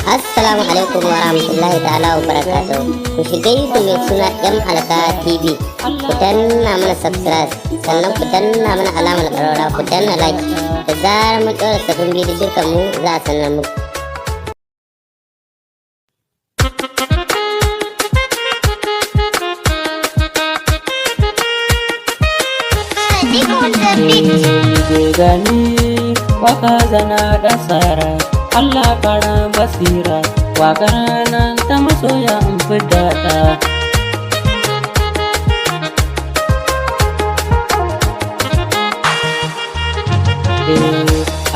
Assalamu alaikum wa rahmatullahi ta'ala wa barakatuh. Ku shiga YouTube mai suna M Alka TV. Ku danna mana subscribe, sannan ku danna mana alamar ƙararrawa, ku danna like. Da zarar mun ɗora sabbin bidiyon mu za a sanar muku. Gani waka zana da tsara Allah fara basira waka nan ta masoya in fidda ta.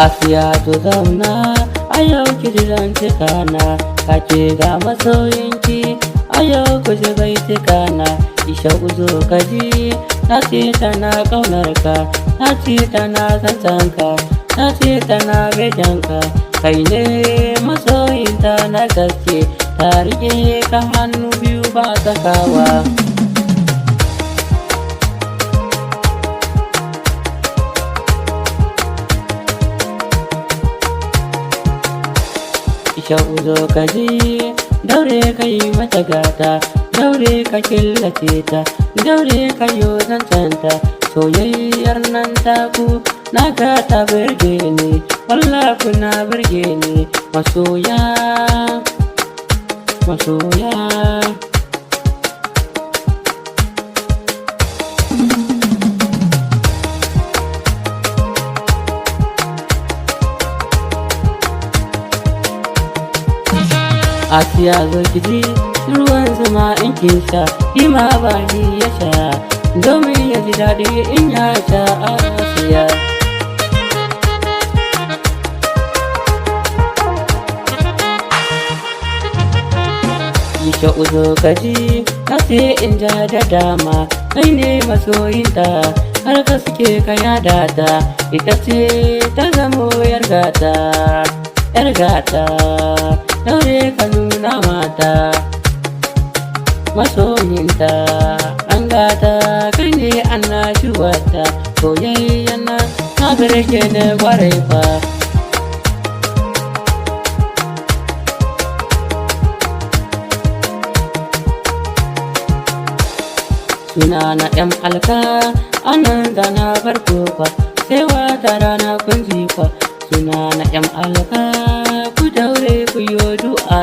Afiya to zauna a yau ki jiran cikana kake ga masoyinki a yau ku ji bai cikana isha uzo kaji na ce tana ƙaunarka na ce tana sansanka na ce tana bejanka kai ne masoyinta na gaske ta rike ka hannu biyu ba sakawa. Isha uzo kaji daure ka yi mata gata daure ka killace ta daure ka yi zancanta soyayyar nan taku na ga ta birge ni wallahi na birge ni masoya masoya. Asiya zo kiji ruwan zuma in kin sha ima ba ni ya sha domin ya ji daɗi in ya sha. Asiya Isha uzo kaji na ce in ja da dama kai ne masoyinta har ka suke ka yada ta ita ce ta zamo yar gata daure ka nuna mata masoyinta an gata kai ne annashuwarta soyayyan na birge ne kwarai fa. Suna na M Alka anan da na farko fa sai wata rana kun ji fa. Suna na M Alka ku daure ku yo du'a